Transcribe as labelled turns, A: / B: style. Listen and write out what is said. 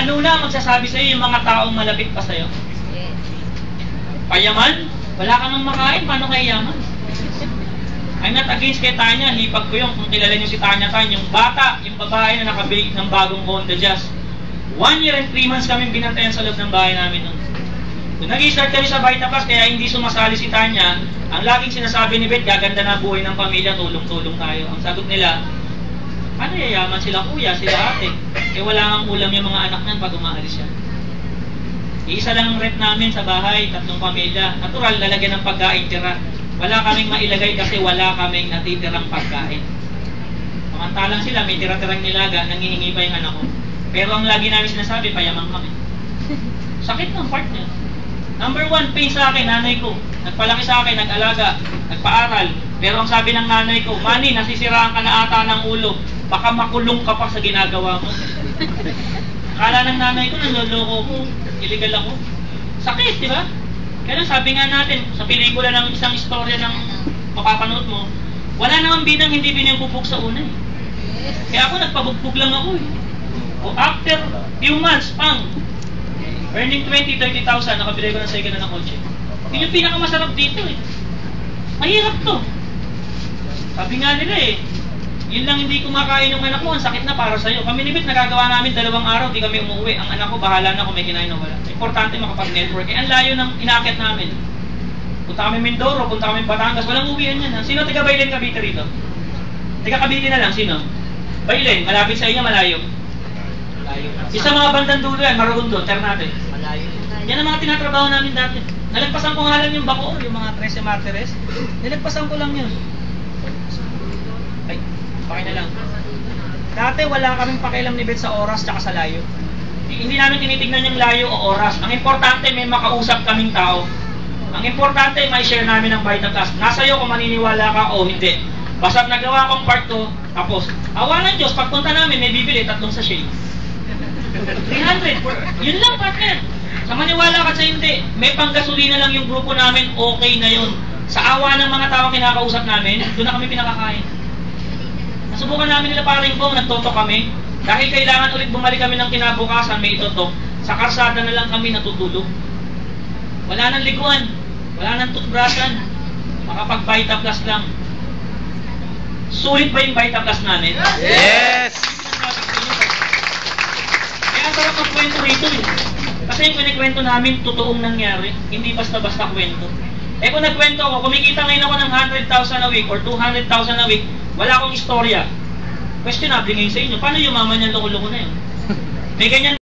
A: Ano na magsasabi sa'yo yung mga taong malapit pa sa'yo? Payaman? Wala ka nang makain, paano kaya yaman? I'm not against kay Tanya, hipag ko yung kung kilala niyo si Tanya Tan, yung bata, yung babae na nakabili ng bagong Honda Jazz. 1 year and 3 months kami binantayan sa loob ng bahay namin nun. Kung nag-i-start kami sa Vita Plus, kaya hindi sumasali si Tanya, ang laging sinasabi ni Beth, gaganda na buhay ng pamilya, tulong-tulong tayo. Ang sagot nila, ano yayaman sila kuya, sila ate? Eh wala kang ulam yung mga anak niyan pag umaalis yan. Iisa lang ang rep namin sa bahay, 3 pamilya. Natural, lalagyan ng pagkain tira. Wala kaming mailagay kasi wala kaming natitirang pagkain. Pamantalang sila, may tira-tirang nilaga, nangihingi pa yung anak ko. Pero ang lagi namin sinasabi, payaman kami. Sakit ng part niya. Number 1, pain sa akin, nanay ko. Nagpalaki sa akin, nag-alaga, nagpaaral. Pero ang sabi ng nanay ko, Manny, nasisiraan ka na ata ng ulo. Baka makulong ka pa sa ginagawa mo. Akala ng nanay ko, nanloloko ko, illegal ako. Sakit, di ba? Kaya sabi nga natin, sa pelikula ng isang istorya ng mapapanood mo, wala namang binang hindi binibubog sa una eh. Kaya ako nagpabugbog lang ako eh. O after few months, earning 20-30,000, nakabili ko ng second na ng kotse. Yun yung pinakamasarap dito eh. Mahirap to. Sabi nga nila eh, yun lang hindi kumakain yung anak mo, ang sakit na para sa'yo. Kami ni Beth, nagagawa namin 2 araw, di kami umuwi. Ang anak ko, bahala na kung may kinain o wala. Importante makapag-network. Eh, ang layo ng inakit namin. Punta kami Mindoro, punta kami Batangas, walang uwian yan. Ha? Sino taga Baylen, Cavite rito? Taga Cavite na lang, sino? Baylen, malapit sa inyo, malayo. Malayo. Isa mga bandang dulo yan, Marugundo, Ternate. Malayo. Yan ang mga tinatrabaho namin dati. Nalagpasan ko nga lang yung Bacoor, yung mga 13 Martires. Nalagpasan ko lang yun. Ay, pakay na lang. Dati wala kaming pakialam ni Beth sa oras tsaka sa layo. Hindi namin tinitignan yung layo o oras. Ang importante may makausap kaming tao. Ang importante may share namin ng Vita Plus. Nasa iyo kung maniniwala ka o hindi. Basta nagawa kong part ko, tapos awa ng Diyos, pagpunta namin may bibili 3 sachet. 300. Yun lang partner. Sa maniwala ka sa hindi, may panggasolina lang yung grupo namin, okay na yun. Sa awa ng mga tao kinakausap namin, doon na kami pinakakain. Nasubukan namin nila paring po, nagtotok kami. Dahil kailangan ulit bumalik kami ng kinabukasan, may itotok. Sa karsada na lang kami natutulog. Wala nang liguan. Wala nang toothbrushan. Makapag-Vita Plus lang. Sulit ba yung Vita Plus namin?
B: Yes!
A: Kaya sarap ang kwento rito eh. Kasi yung kwento namin, totoong nangyari. Hindi basta-basta kwento. Eh kung nagkwento ako, kumikita ngayon ako ng 100,000 a week or 200,000 a week, wala akong istorya. Questionable ngayon sa inyo. Paano yumaman yung loko-loko na yun? May ganyan